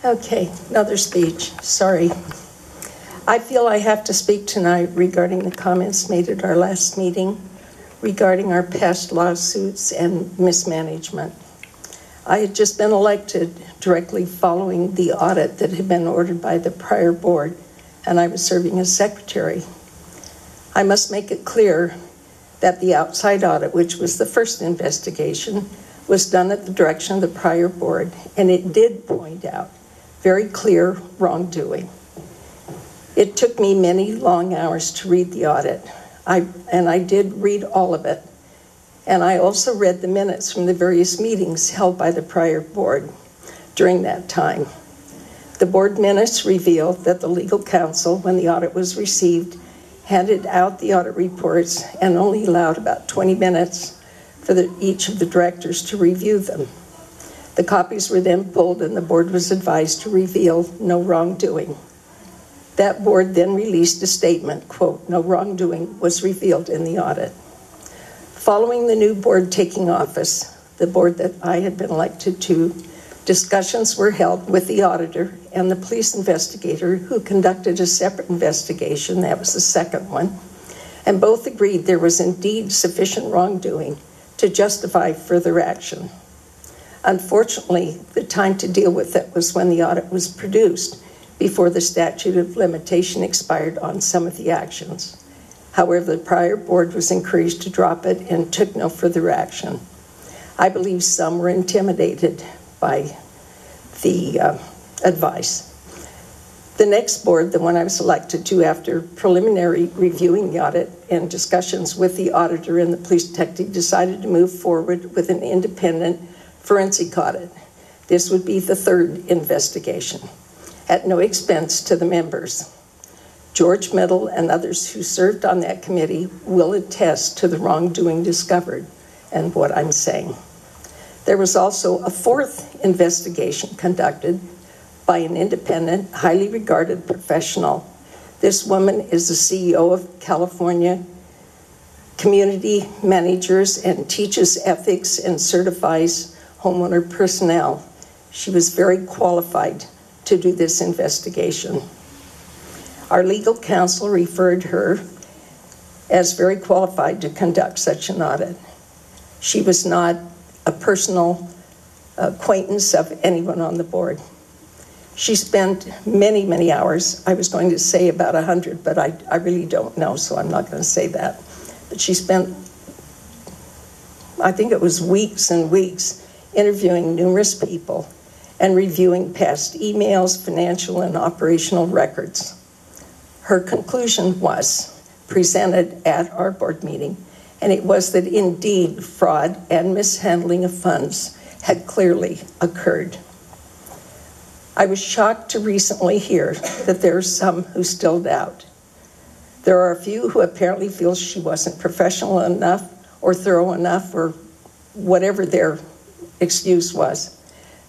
Okay, another speech. Sorry. I feel I have to speak tonight regarding the comments made at our last meeting regarding our past lawsuits and mismanagement. I had just been elected directly following the audit that had been ordered by the prior board, and I was serving as secretary. I must make it clear that the outside audit, which was the first investigation, was done at the direction of the prior board, and it did point out very clear wrongdoing. It took me many long hours to read the audit, and I did read all of it. And I also read the minutes from the various meetings held by the prior board during that time. The board minutes reveal that the legal counsel, when the audit was received, handed out the audit reports and only allowed about 20 minutes for each of the directors to review them. The copies were then pulled and the board was advised to reveal no wrongdoing. That board then released a statement, quote, "No wrongdoing was revealed in the audit." Following the new board taking office, the board that I had been elected to, discussions were held with the auditor and the police investigator who conducted a separate investigation. That was the second one. And both agreed there was indeed sufficient wrongdoing to justify further action. Unfortunately, the time to deal with it was when the audit was produced, before the statute of limitation expired on some of the actions. However, the prior board was encouraged to drop it and took no further action. I believe some were intimidated by the advice. The next board, the one I was elected to after preliminary reviewing the audit and discussions with the auditor and the police detective, decided to move forward with an independent forensic audit. This would be the third investigation, at no expense to the members. George Middle and others who served on that committee will attest to the wrongdoing discovered and what I'm saying. There was also a fourth investigation conducted by an independent, highly regarded professional. This woman is the CEO of California Community Managers and teaches ethics and certifies homeowner personnel. She was very qualified to do this investigation. Our legal counsel referred her as very qualified to conduct such an audit. She was not a personal acquaintance of anyone on the board. She spent many, many hours. I was going to say about 100, but I really don't know, so I'm not going to say that. But she spent, I think it was weeks and weeks, interviewing numerous people and reviewing past emails, financial and operational records. Her conclusion was presented at our board meeting, and it was that indeed fraud and mishandling of funds had clearly occurred. I was shocked to recently hear that there are some who still doubt. There are a few who apparently feel she wasn't professional enough or thorough enough or whatever their excuse was.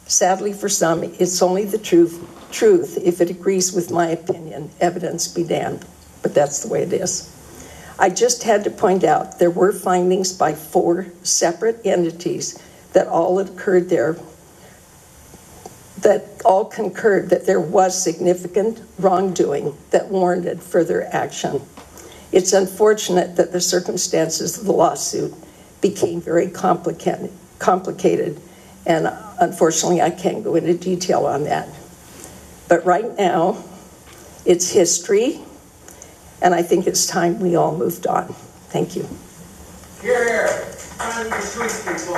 Sadly for some, it's only the truth if it agrees with my opinion, evidence be damned, but that's the way it is. I just had to point out there were findings by 4 separate entities that all occurred there, that all concurred that there was significant wrongdoing that warranted further action. It's unfortunate that the circumstances of the lawsuit became very complicated, and unfortunately I can't go into detail on that. But right now, it's history, and I think it's time we all moved on. Thank you. Here, time your street people.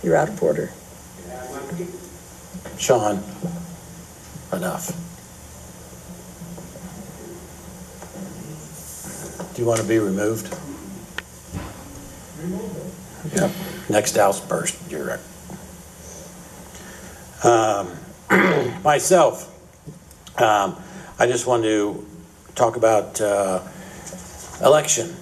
You're out of order. Sean, enough. Do you want to be removed? Yep. Next outburst, you're right. Myself, I just want to talk about election